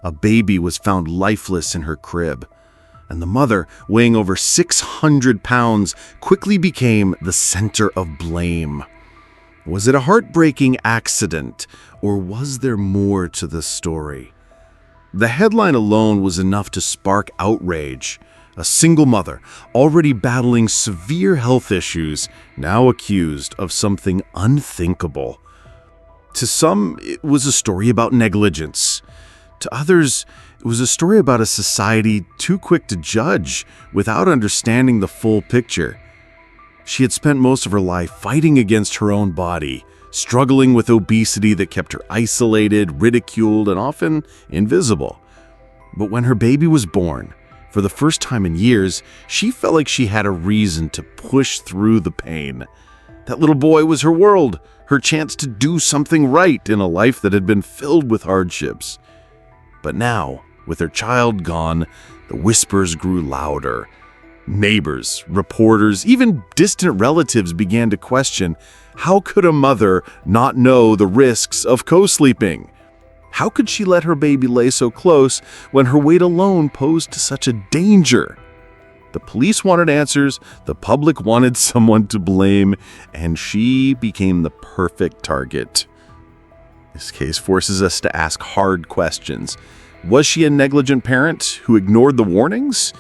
A baby was found lifeless in her crib, and the mother, weighing over 600 pounds, quickly became the center of blame. Was it a heartbreaking accident, or was there more to the story? The headline alone was enough to spark outrage. A single mother, already battling severe health issues, now accused of something unthinkable. To some, it was a story about negligence. To others, it was a story about a society too quick to judge without understanding the full picture. She had spent most of her life fighting against her own body, struggling with obesity that kept her isolated, ridiculed, and often invisible. But when her baby was born, for the first time in years, she felt like she had a reason to push through the pain. That little boy was her world, her chance to do something right in a life that had been filled with hardships. But now, with her child gone, the whispers grew louder. Neighbors, reporters, even distant relatives began to question, how could a mother not know the risks of co-sleeping? How could she let her baby lay so close when her weight alone posed such a danger? The police wanted answers, the public wanted someone to blame, and she became the perfect target. This case forces us to ask hard questions. Was she a negligent parent who ignored the warnings?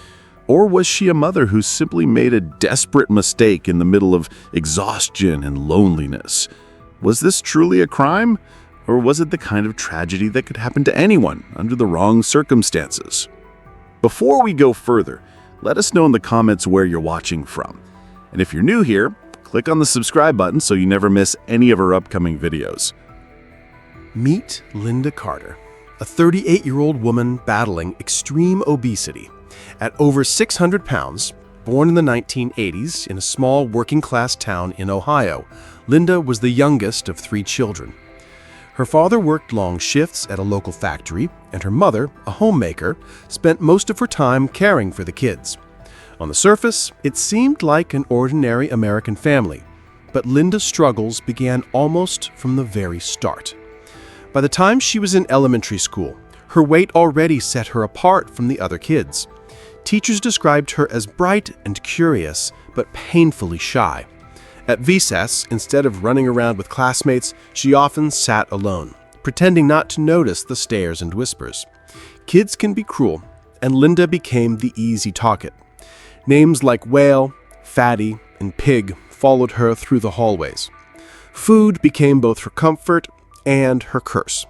Or was she a mother who simply made a desperate mistake in the middle of exhaustion and loneliness? Was this truly a crime? Or was it the kind of tragedy that could happen to anyone under the wrong circumstances? Before we go further, let us know in the comments where you're watching from. And if you're new here, click on the subscribe button so you never miss any of our upcoming videos. Meet Linda Carter, a 38-year-old woman battling extreme obesity. At over 600 pounds, born in the 1980s in a small working-class town in Ohio, Linda was the youngest of 3 children. Her father worked long shifts at a local factory, and her mother, a homemaker, spent most of her time caring for the kids. On the surface, it seemed like an ordinary American family, but Linda's struggles began almost from the very start. By the time she was in elementary school, her weight already set her apart from the other kids. Teachers described her as bright and curious, but painfully shy. At recess, instead of running around with classmates, she often sat alone, pretending not to notice the stares and whispers. Kids can be cruel, and Linda became the easy target. Names like whale, fatty, and pig followed her through the hallways. Food became both her comfort and her curse.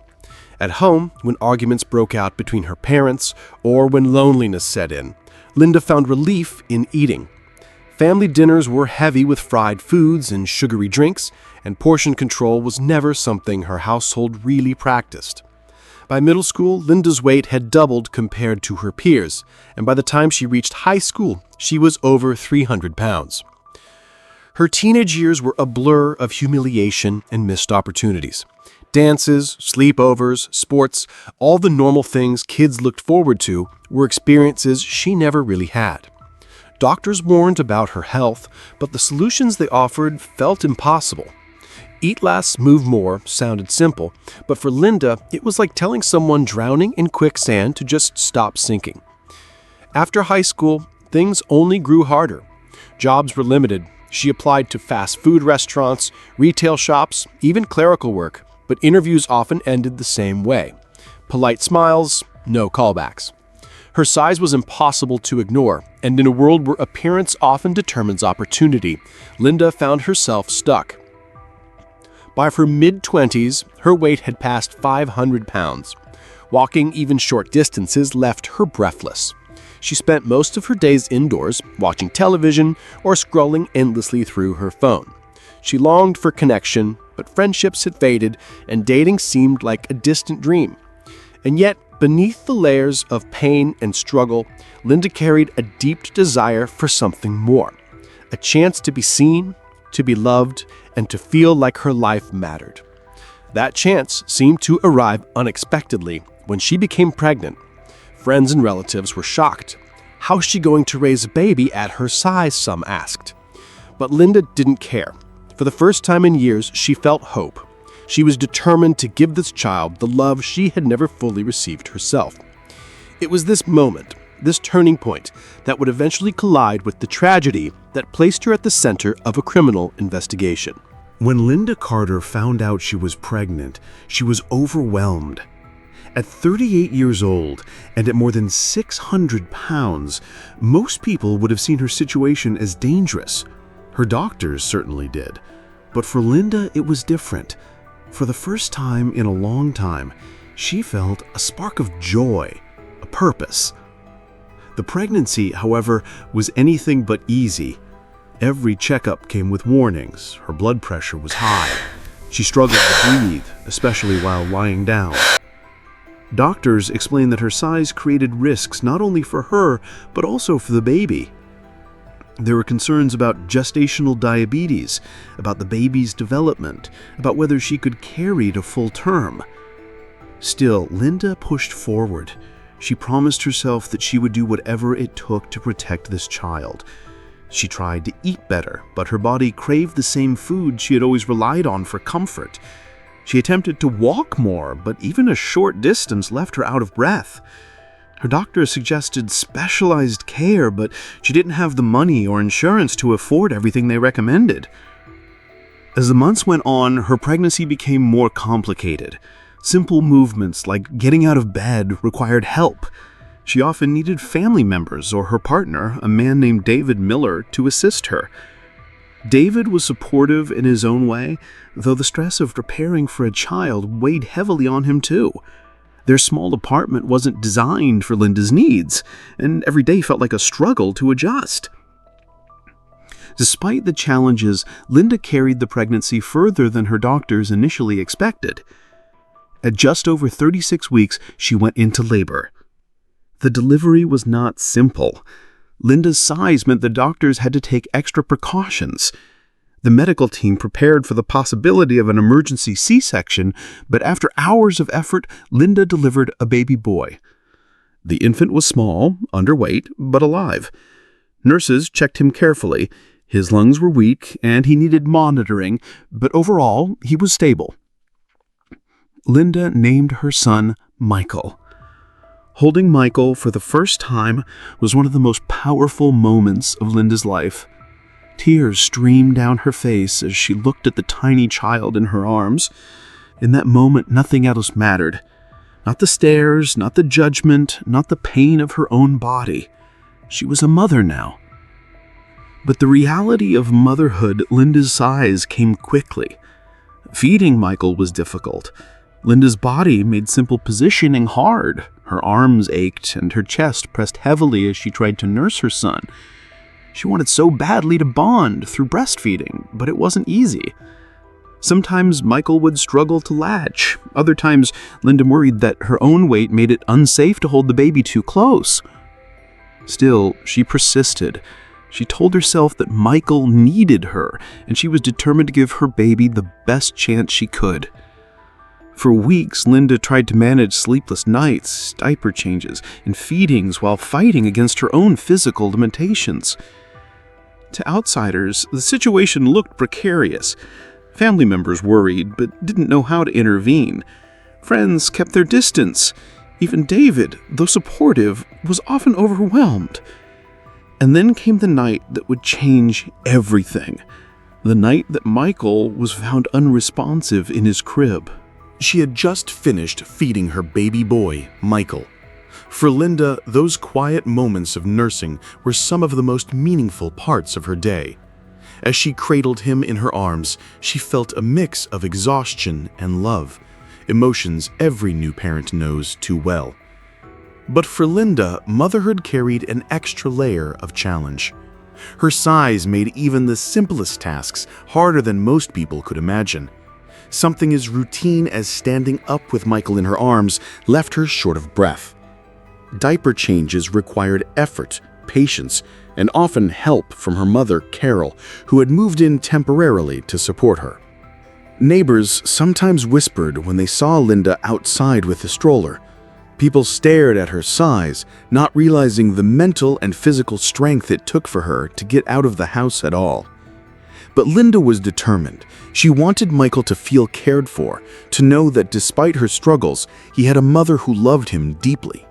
At home, when arguments broke out between her parents or when loneliness set in, Linda found relief in eating. Family dinners were heavy with fried foods and sugary drinks, and portion control was never something her household really practiced. By middle school, Linda's weight had doubled compared to her peers, and by the time she reached high school, she was over 300 pounds. Her teenage years were a blur of humiliation and missed opportunities. Dances, sleepovers, sports, all the normal things kids looked forward to were experiences she never really had. Doctors warned about her health, but the solutions they offered felt impossible. Eat less, move more sounded simple, but for Linda, it was like telling someone drowning in quicksand to just stop sinking. After high school, things only grew harder. Jobs were limited. She applied to fast food restaurants, retail shops, even clerical work, but interviews often ended the same way. Polite smiles, no callbacks. Her size was impossible to ignore, and in a world where appearance often determines opportunity, Linda found herself stuck. By her mid-20s, her weight had passed 500 pounds. Walking even short distances left her breathless. She spent most of her days indoors, watching television or scrolling endlessly through her phone. She longed for connection, but friendships had faded, and dating seemed like a distant dream. And yet, beneath the layers of pain and struggle, Linda carried a deep desire for something more. A chance to be seen, to be loved, and to feel like her life mattered. That chance seemed to arrive unexpectedly when she became pregnant. Friends and relatives were shocked. How's she going to raise a baby at her size, some asked. But Linda didn't care. For the first time in years, she felt hope. She was determined to give this child the love she had never fully received herself. It was this moment, this turning point, that would eventually collide with the tragedy that placed her at the center of a criminal investigation. When Linda Carter found out she was pregnant, she was overwhelmed. At 38 years old and at more than 600 pounds, most people would have seen her situation as dangerous. Her doctors certainly did. But for Linda, it was different. For the first time in a long time, she felt a spark of joy, a purpose. The pregnancy, however, was anything but easy. Every checkup came with warnings. Her blood pressure was high. She struggled to breathe, especially while lying down. Doctors explained that her size created risks not only for her, but also for the baby. There were concerns about gestational diabetes, about the baby's development, about whether she could carry to full term. Still, Linda pushed forward. She promised herself that she would do whatever it took to protect this child. She tried to eat better, but her body craved the same food she had always relied on for comfort. She attempted to walk more, but even a short distance left her out of breath. Her doctor suggested specialized care, but she didn't have the money or insurance to afford everything they recommended. As the months went on, her pregnancy became more complicated. Simple movements like getting out of bed required help. She often needed family members or her partner, a man named David Miller, to assist her. David was supportive in his own way, though the stress of preparing for a child weighed heavily on him too. Their small apartment wasn't designed for Linda's needs, and every day felt like a struggle to adjust. Despite the challenges, Linda carried the pregnancy further than her doctors initially expected. At just over 36 weeks, she went into labor. The delivery was not simple. Linda's size meant the doctors had to take extra precautions. The medical team prepared for the possibility of an emergency C-section, but after hours of effort, Linda delivered a baby boy. The infant was small, underweight, but alive. Nurses checked him carefully. His lungs were weak, and he needed monitoring, but overall, he was stable. Linda named her son Michael. Holding Michael for the first time was one of the most powerful moments of Linda's life. Tears streamed down her face as she looked at the tiny child in her arms. In that moment, nothing else mattered. Not the stares, not the judgment, not the pain of her own body. She was a mother now. But the reality of motherhood, Linda's size, came quickly. Feeding Michael was difficult. Linda's body made simple positioning hard. Her arms ached and her chest pressed heavily as she tried to nurse her son. She wanted so badly to bond through breastfeeding, but it wasn't easy. Sometimes Michael would struggle to latch. Other times, Linda worried that her own weight made it unsafe to hold the baby too close. Still, she persisted. She told herself that Michael needed her, and she was determined to give her baby the best chance she could. For weeks, Linda tried to manage sleepless nights, diaper changes, and feedings while fighting against her own physical limitations. To outsiders, the situation looked precarious. Family members worried, but didn't know how to intervene. Friends kept their distance. Even David, though supportive, was often overwhelmed. And then came the night that would change everything. The night that Michael was found unresponsive in his crib. She had just finished feeding her baby boy, Michael. For Linda, those quiet moments of nursing were some of the most meaningful parts of her day. As she cradled him in her arms, she felt a mix of exhaustion and love, emotions every new parent knows too well. But for Linda, motherhood carried an extra layer of challenge. Her size made even the simplest tasks harder than most people could imagine. Something as routine as standing up with Michael in her arms left her short of breath. Diaper changes required effort, patience, and often help from her mother, Carol, who had moved in temporarily to support her. Neighbors sometimes whispered when they saw Linda outside with the stroller. People stared at her size, not realizing the mental and physical strength it took for her to get out of the house at all. But Linda was determined. She wanted Michael to feel cared for, to know that despite her struggles, he had a mother who loved him deeply.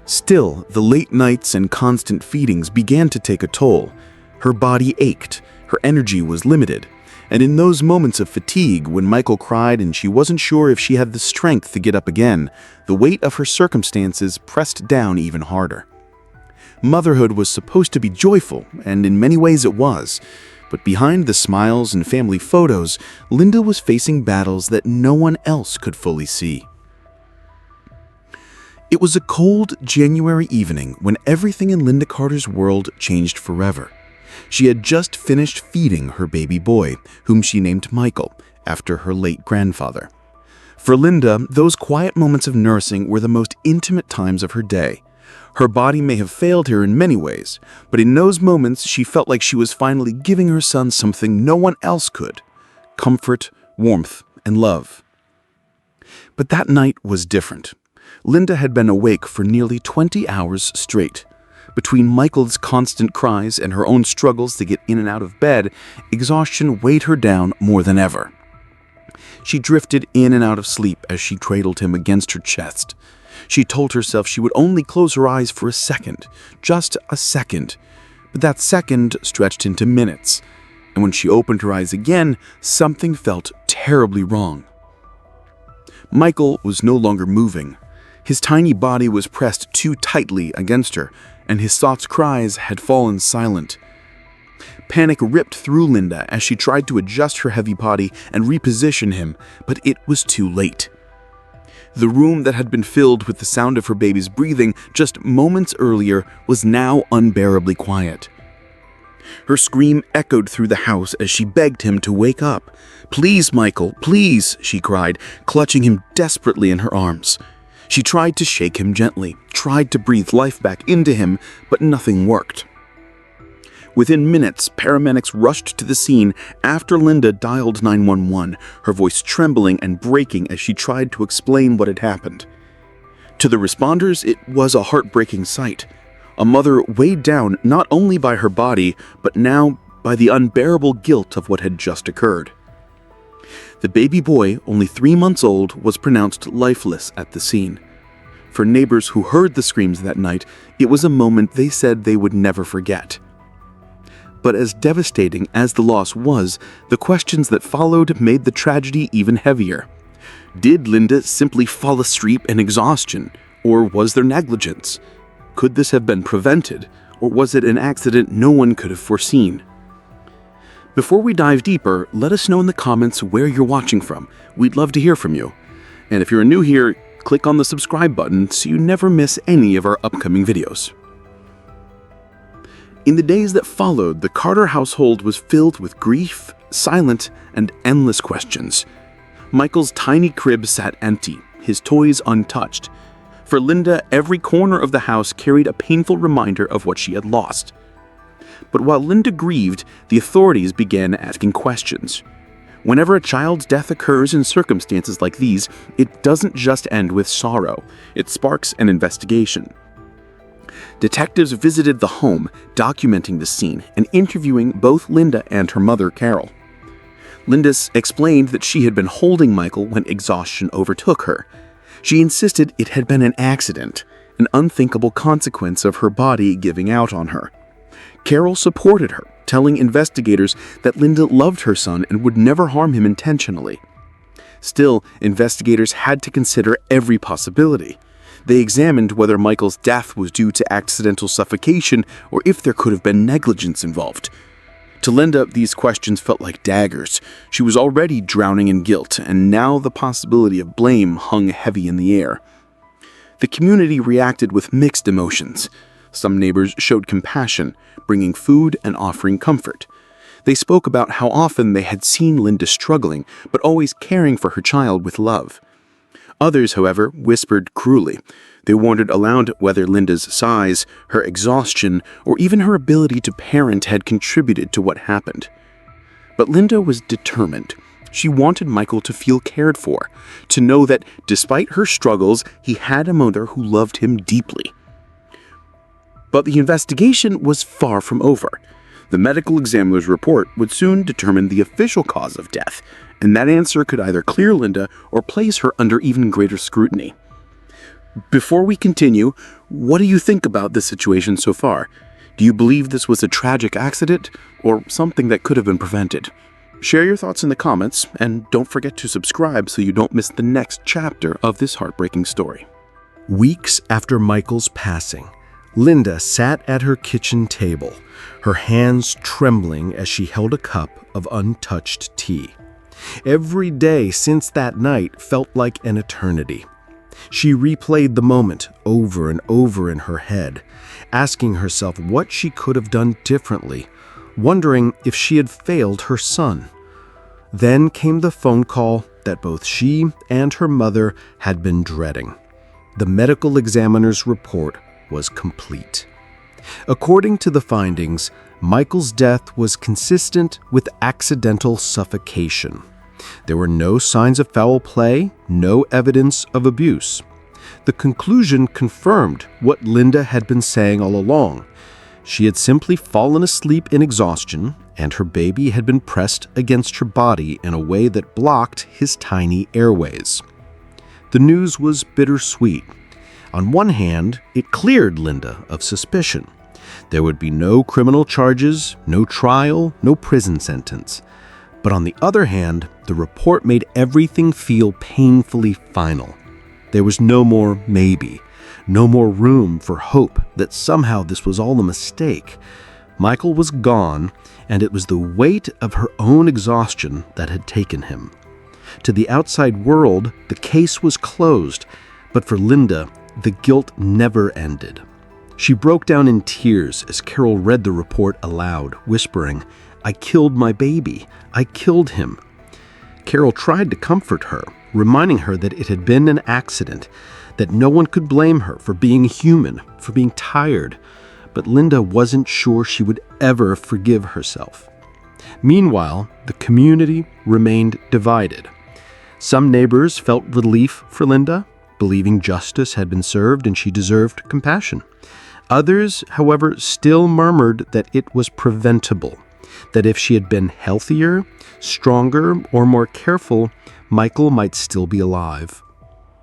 Still, the late nights and constant feedings began to take a toll. Her body ached, her energy was limited, and in those moments of fatigue when Michael cried and she wasn't sure if she had the strength to get up again, the weight of her circumstances pressed down even harder. Motherhood was supposed to be joyful, and in many ways it was, but behind the smiles and family photos, Linda was facing battles that no one else could fully see. It was a cold January evening when everything in Linda Carter's world changed forever. She had just finished feeding her baby boy, whom she named Michael, after her late grandfather. For Linda, those quiet moments of nursing were the most intimate times of her day. Her body may have failed her in many ways, but in those moments she felt like she was finally giving her son something no one else could: comfort, warmth, and love. But that night was different. Linda had been awake for nearly 20 hours straight. Between Michael's constant cries and her own struggles to get in and out of bed, exhaustion weighed her down more than ever. She drifted in and out of sleep as she cradled him against her chest. She told herself she would only close her eyes for a second, just a second. But that second stretched into minutes, and when she opened her eyes again, something felt terribly wrong. Michael was no longer moving. His tiny body was pressed too tightly against her, and his soft cries had fallen silent. Panic ripped through Linda as she tried to adjust her heavy body and reposition him, but it was too late. The room that had been filled with the sound of her baby's breathing just moments earlier was now unbearably quiet. Her scream echoed through the house as she begged him to wake up. "Please, Michael, please," she cried, clutching him desperately in her arms. She tried to shake him gently, tried to breathe life back into him, but nothing worked. Within minutes, paramedics rushed to the scene after Linda dialed 911, her voice trembling and breaking as she tried to explain what had happened. To the responders, it was a heartbreaking sight. A mother weighed down not only by her body, but now by the unbearable guilt of what had just occurred. The baby boy, only 3 months old, was pronounced lifeless at the scene. For neighbors who heard the screams that night, it was a moment they said they would never forget. But as devastating as the loss was, the questions that followed made the tragedy even heavier. Did Linda simply fall asleep in exhaustion, or was there negligence? Could this have been prevented, or was it an accident no one could have foreseen? Before we dive deeper, let us know in the comments where you're watching from. We'd love to hear from you. And if you're new here, click on the subscribe button so you never miss any of our upcoming videos. In the days that followed, the Carter household was filled with grief, silent, and endless questions. Michael's tiny crib sat empty, his toys untouched. For Linda, every corner of the house carried a painful reminder of what she had lost. But while Linda grieved, the authorities began asking questions. Whenever a child's death occurs in circumstances like these, it doesn't just end with sorrow. It sparks an investigation. Detectives visited the home, documenting the scene and interviewing both Linda and her mother, Carol. Linda explained that she had been holding Michael when exhaustion overtook her. She insisted it had been an accident, an unthinkable consequence of her body giving out on her. Carol supported her, telling investigators that Linda loved her son and would never harm him intentionally. Still, investigators had to consider every possibility. They examined whether Michael's death was due to accidental suffocation or if there could have been negligence involved. To Linda, these questions felt like daggers. She was already drowning in guilt, and now the possibility of blame hung heavy in the air. The community reacted with mixed emotions. Some neighbors showed compassion, bringing food and offering comfort. They spoke about how often they had seen Linda struggling, but always caring for her child with love. Others, however, whispered cruelly. They wondered aloud whether Linda's size, her exhaustion, or even her ability to parent had contributed to what happened. But Linda was determined. She wanted Michael to feel cared for, to know that despite her struggles, he had a mother who loved him deeply. But the investigation was far from over. The medical examiner's report would soon determine the official cause of death, and that answer could either clear Linda or place her under even greater scrutiny. Before we continue, what do you think about this situation so far? Do you believe this was a tragic accident or something that could have been prevented? Share your thoughts in the comments, and don't forget to subscribe so you don't miss the next chapter of this heartbreaking story. Weeks after Michael's passing, Linda sat at her kitchen table, her hands trembling as she held a cup of untouched tea. Every day since that night felt like an eternity. She replayed the moment over and over in her head, asking herself what she could have done differently, wondering if she had failed her son. Then came the phone call that both she and her mother had been dreading. The medical examiner's report was complete. According to the findings, Michael's death was consistent with accidental suffocation. There were no signs of foul play, no evidence of abuse. The conclusion confirmed what Linda had been saying all along. She had simply fallen asleep in exhaustion, and her baby had been pressed against her body in a way that blocked his tiny airways. The news was bittersweet. On one hand, it cleared Linda of suspicion. There would be no criminal charges, no trial, no prison sentence. But on the other hand, the report made everything feel painfully final. There was no more maybe, no more room for hope that somehow this was all a mistake. Michael was gone, and it was the weight of her own exhaustion that had taken him. To the outside world, the case was closed, but for Linda, the guilt never ended. She broke down in tears as Carol read the report aloud, whispering, "I killed my baby. I killed him." Carol tried to comfort her, reminding her that it had been an accident, that no one could blame her for being human, for being tired. But Linda wasn't sure she would ever forgive herself. Meanwhile, the community remained divided. Some neighbors felt relief for Linda, believing justice had been served and she deserved compassion. Others, however, still murmured that it was preventable, that if she had been healthier, stronger, or more careful, Michael might still be alive.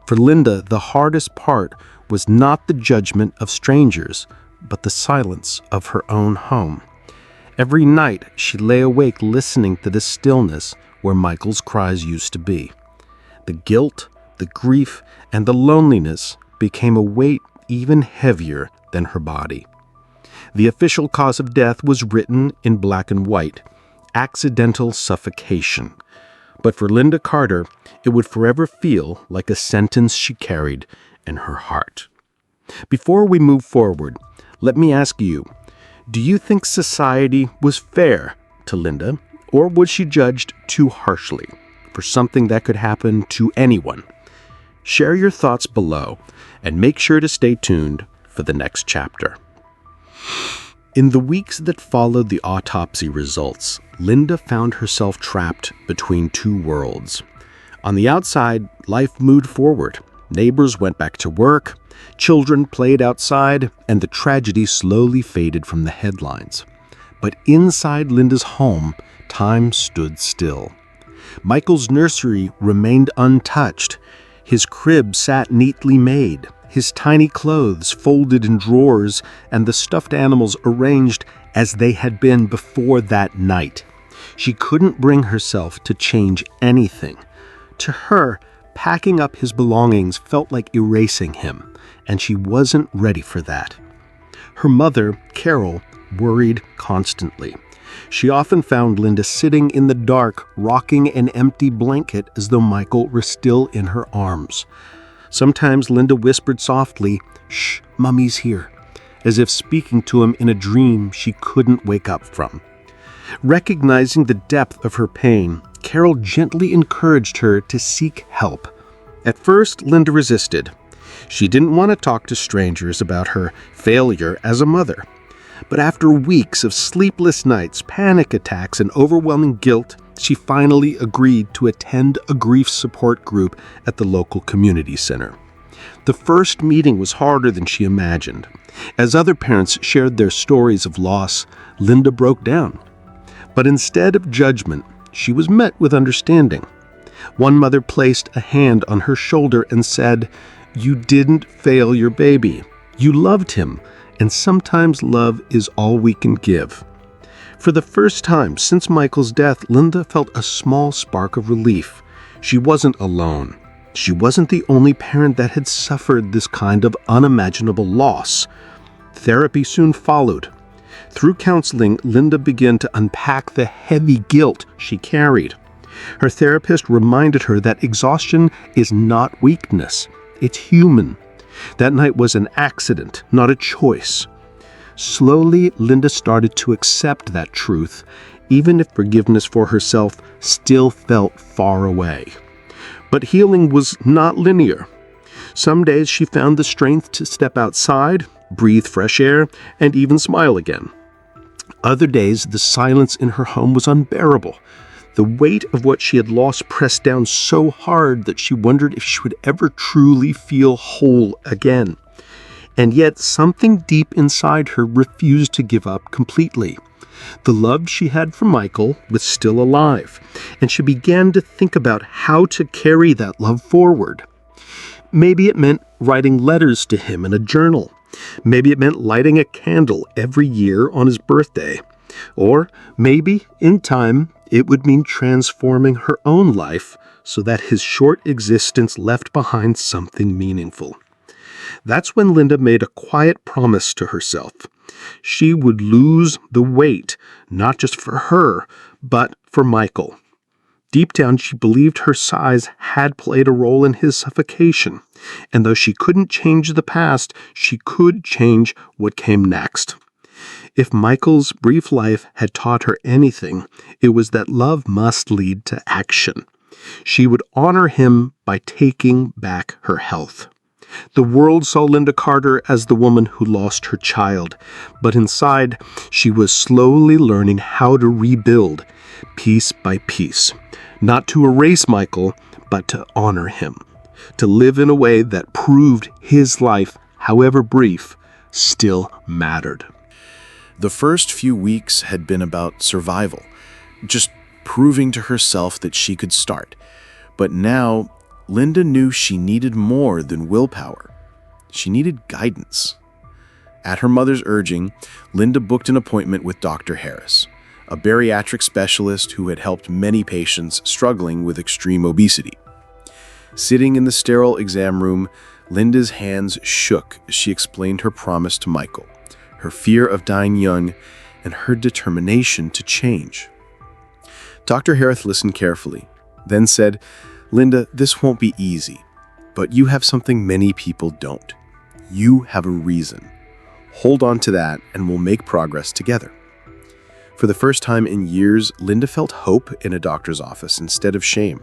For Linda, the hardest part was not the judgment of strangers, but the silence of her own home. Every night, she lay awake listening to the stillness where Michael's cries used to be. The guilt, the grief, and the loneliness became a weight even heavier than her body. The official cause of death was written in black and white: accidental suffocation. But for Linda Carter, it would forever feel like a sentence she carried in her heart. Before we move forward, let me ask you, do you think society was fair to Linda, or was she judged too harshly for something that could happen to anyone? Share your thoughts below, and make sure to stay tuned for the next chapter. In the weeks that followed the autopsy results, Linda found herself trapped between two worlds. On the outside, life moved forward. Neighbors went back to work, children played outside, and the tragedy slowly faded from the headlines. But inside Linda's home, time stood still. Michael's nursery remained untouched. His crib sat neatly made, his tiny clothes folded in drawers, and the stuffed animals arranged as they had been before that night. She couldn't bring herself to change anything. To her, packing up his belongings felt like erasing him, and she wasn't ready for that. Her mother, Carol, worried constantly. She often found Linda sitting in the dark, rocking an empty blanket as though Michael were still in her arms. Sometimes Linda whispered softly, "Shh, Mummy's here," as if speaking to him in a dream she couldn't wake up from. Recognizing the depth of her pain, Carol gently encouraged her to seek help. At first, Linda resisted. She didn't want to talk to strangers about her failure as a mother. But after weeks of sleepless nights, panic attacks, and overwhelming guilt, she finally agreed to attend a grief support group at the local community center. The first meeting was harder than she imagined. As other parents shared their stories of loss, Linda broke down. But instead of judgment, she was met with understanding. One mother placed a hand on her shoulder and said, "You didn't fail your baby. You loved him, and sometimes love is all we can give." For the first time since Michael's death, Linda felt a small spark of relief. She wasn't alone. She wasn't the only parent that had suffered this kind of unimaginable loss. Therapy soon followed. Through counseling, Linda began to unpack the heavy guilt she carried. Her therapist reminded her that exhaustion is not weakness. It's human. That night was an accident, not a choice. Slowly, Linda started to accept that truth, even if forgiveness for herself still felt far away. But healing was not linear. Some days she found the strength to step outside, breathe fresh air, and even smile again. Other days, the silence in her home was unbearable. The weight of what she had lost pressed down so hard that she wondered if she would ever truly feel whole again. And yet, something deep inside her refused to give up completely. The love she had for Michael was still alive, and she began to think about how to carry that love forward. Maybe it meant writing letters to him in a journal. Maybe it meant lighting a candle every year on his birthday. Or maybe, in time, it would mean transforming her own life so that his short existence left behind something meaningful. That's when Linda made a quiet promise to herself. She would lose the weight, not just for her, but for Michael. Deep down, she believed her size had played a role in his suffocation, and though she couldn't change the past, she could change what came next. If Michael's brief life had taught her anything, it was that love must lead to action. She would honor him by taking back her health. The world saw Linda Carter as the woman who lost her child, but inside, she was slowly learning how to rebuild, piece by piece. Not to erase Michael, but to honor him. To live in a way that proved his life, however brief, still mattered. The first few weeks had been about survival, just proving to herself that she could start. But now, Linda knew she needed more than willpower. She needed guidance. At her mother's urging, Linda booked an appointment with Dr. Harris, a bariatric specialist who had helped many patients struggling with extreme obesity. Sitting in the sterile exam room, Linda's hands shook as she explained her promise to Michael, her fear of dying young, and her determination to change. Dr. Harris listened carefully, then said, "Linda, this won't be easy, but you have something many people don't. You have a reason. Hold on to that and we'll make progress together." For the first time in years, Linda felt hope in a doctor's office instead of shame.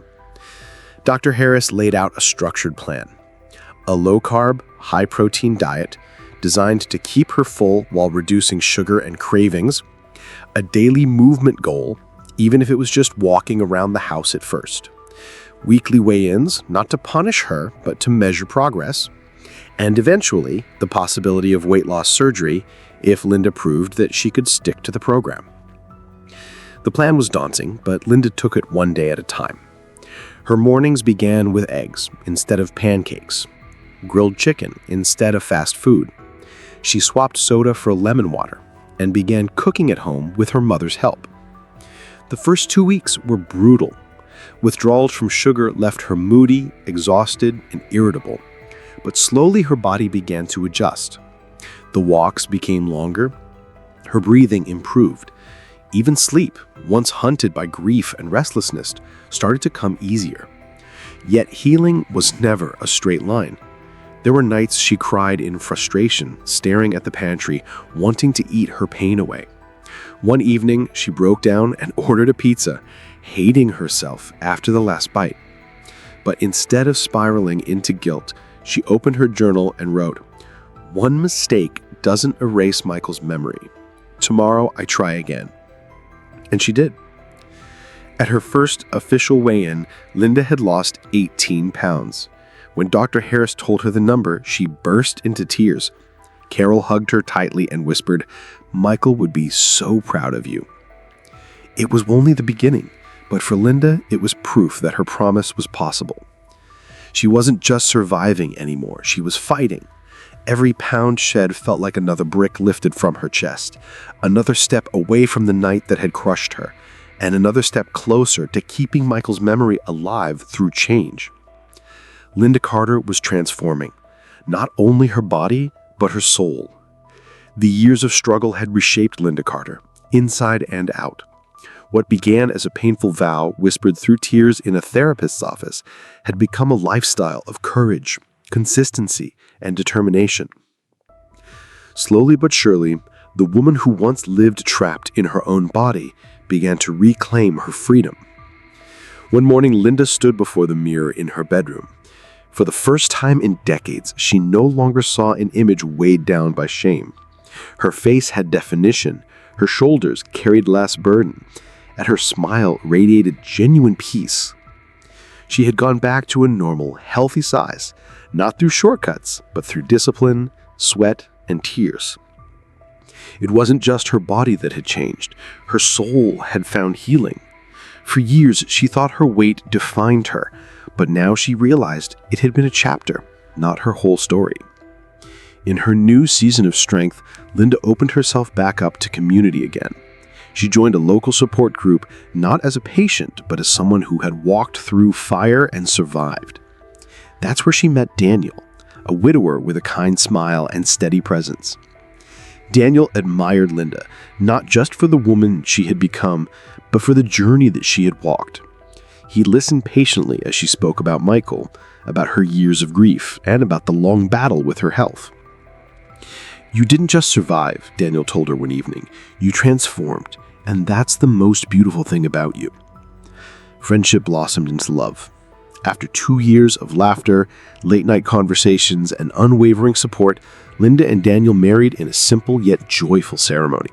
Dr. Harris laid out a structured plan. A low-carb, high-protein diet designed to keep her full while reducing sugar and cravings, a daily movement goal, even if it was just walking around the house at first, weekly weigh-ins, not to punish her, but to measure progress, and eventually the possibility of weight loss surgery if Linda proved that she could stick to the program. The plan was daunting, but Linda took it one day at a time. Her mornings began with eggs instead of pancakes, grilled chicken instead of fast food. She swapped soda for lemon water and began cooking at home with her mother's help. The first 2 weeks were brutal. Withdrawals from sugar left her moody, exhausted, and irritable, but slowly her body began to adjust. The walks became longer, her breathing improved. Even sleep, once hunted by grief and restlessness, started to come easier. Yet healing was never a straight line. There were nights she cried in frustration, staring at the pantry, wanting to eat her pain away. One evening, she broke down and ordered a pizza, hating herself after the last bite. But instead of spiraling into guilt, she opened her journal and wrote, "One mistake doesn't erase Michael's memory. Tomorrow I try again." And she did. At her first official weigh-in, Linda had lost 18 pounds. When Dr. Harris told her the number, she burst into tears. Carol hugged her tightly and whispered, "Michael would be so proud of you." It was only the beginning, but for Linda, it was proof that her promise was possible. She wasn't just surviving anymore, she was fighting. Every pound shed felt like another brick lifted from her chest, another step away from the night that had crushed her, and another step closer to keeping Michael's memory alive through change. Linda Carter was transforming, not only her body, but her soul. The years of struggle had reshaped Linda Carter, inside and out. What began as a painful vow whispered through tears in a therapist's office had become a lifestyle of courage, consistency, and determination. Slowly but surely, the woman who once lived trapped in her own body began to reclaim her freedom. One morning, Linda stood before the mirror in her bedroom. For the first time in decades, she no longer saw an image weighed down by shame. Her face had definition, her shoulders carried less burden, and her smile radiated genuine peace. She had gone back to a normal, healthy size, not through shortcuts, but through discipline, sweat, and tears. It wasn't just her body that had changed. Her soul had found healing. For years, she thought her weight defined her, but now she realized it had been a chapter, not her whole story. In her new season of strength, Linda opened herself back up to community again. She joined a local support group, not as a patient, but as someone who had walked through fire and survived. That's where she met Daniel, a widower with a kind smile and steady presence. Daniel admired Linda, not just for the woman she had become, but for the journey that she had walked. He listened patiently as she spoke about Michael, about her years of grief, and about the long battle with her health. "You didn't just survive," Daniel told her one evening. "You transformed, and that's the most beautiful thing about you." Friendship blossomed into love. After 2 years of laughter, late-night conversations, and unwavering support, Linda and Daniel married in a simple yet joyful ceremony.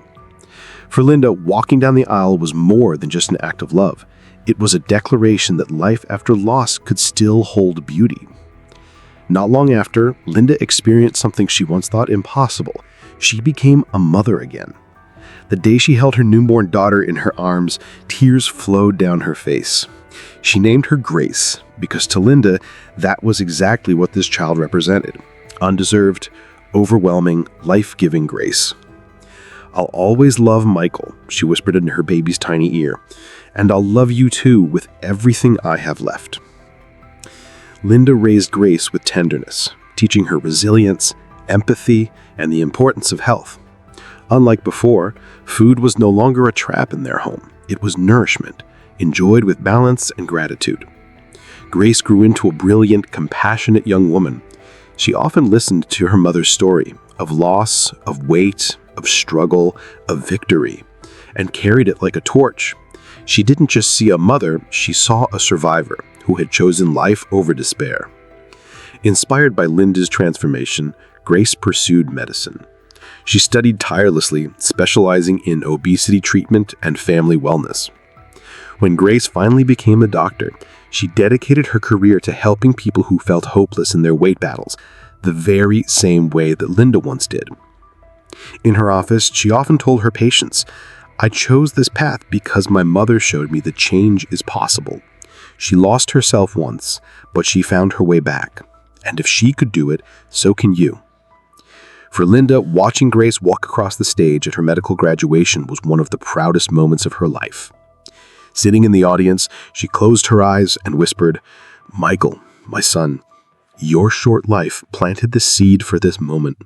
For Linda, walking down the aisle was more than just an act of love. It was a declaration that life after loss could still hold beauty. Not long after, Linda experienced something she once thought impossible. She became a mother again. The day she held her newborn daughter in her arms, tears flowed down her face. She named her Grace, because to Linda, that was exactly what this child represented. Undeserved, overwhelming, life-giving grace. "I'll always love Michael," she whispered into her baby's tiny ear, "and I'll love you too with everything I have left." Linda raised Grace with tenderness, teaching her resilience, empathy, and the importance of health. Unlike before, food was no longer a trap in their home. It was nourishment, enjoyed with balance and gratitude. Grace grew into a brilliant, compassionate young woman. She often listened to her mother's story of loss, of weight, of struggle, of victory, and carried it like a torch. She didn't just see a mother, she saw a survivor who had chosen life over despair. Inspired by Linda's transformation, Grace pursued medicine. She studied tirelessly, specializing in obesity treatment and family wellness. When Grace finally became a doctor, she dedicated her career to helping people who felt hopeless in their weight battles, the very same way that Linda once did. In her office, she often told her patients, "I chose this path because my mother showed me that change is possible. She lost herself once, but she found her way back. And if she could do it, so can you." For Linda, watching Grace walk across the stage at her medical graduation was one of the proudest moments of her life. Sitting in the audience, she closed her eyes and whispered, "Michael, my son, your short life planted the seed for this moment.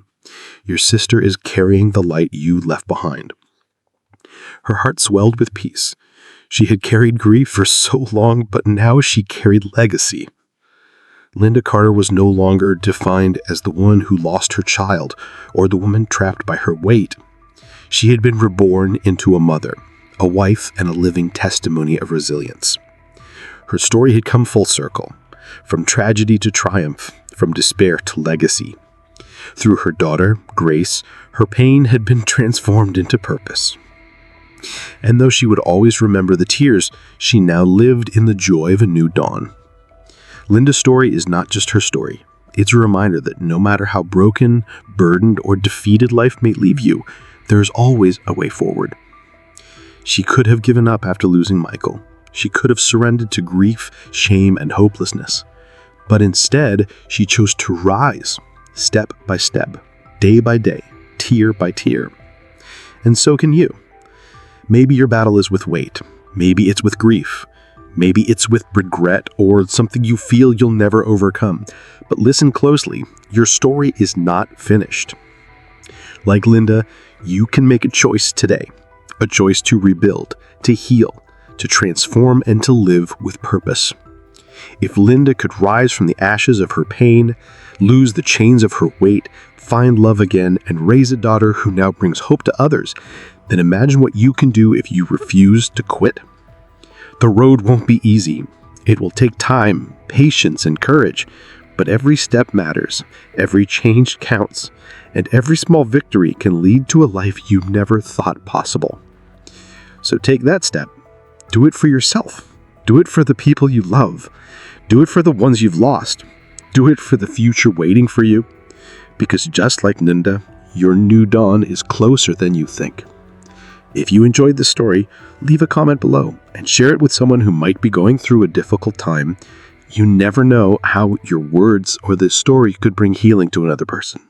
Your sister is carrying the light you left behind." Her heart swelled with peace. She had carried grief for so long, but now she carried legacy. Linda Carter was no longer defined as the woman who lost her child or the woman trapped by her weight. She had been reborn into a mother, a wife, and a living testimony of resilience. Her story had come full circle, from tragedy to triumph, from despair to legacy. Through her daughter, Grace, her pain had been transformed into purpose. And though she would always remember the tears, she now lived in the joy of a new dawn. Linda's story is not just her story. It's a reminder that no matter how broken, burdened, or defeated life may leave you, there is always a way forward. She could have given up after losing Michael. She could have surrendered to grief, shame, and hopelessness. But instead, she chose to rise, step by step, day by day, tear by tear. And so can you. Maybe your battle is with weight. Maybe it's with grief. Maybe it's with regret or something you feel you'll never overcome. But listen closely, your story is not finished. Like Linda, you can make a choice today. A choice to rebuild, to heal, to transform, and to live with purpose. If Linda could rise from the ashes of her pain, lose the chains of her weight, find love again, and raise a daughter who now brings hope to others, then imagine what you can do if you refuse to quit. The road won't be easy. It will take time, patience, and courage, but every step matters, every change counts, and every small victory can lead to a life you never thought possible. So take that step. Do it for yourself. Do it for the people you love. Do it for the ones you've lost. Do it for the future waiting for you. Because just like Linda, your new dawn is closer than you think. If you enjoyed this story, leave a comment below and share it with someone who might be going through a difficult time. You never know how your words or this story could bring healing to another person.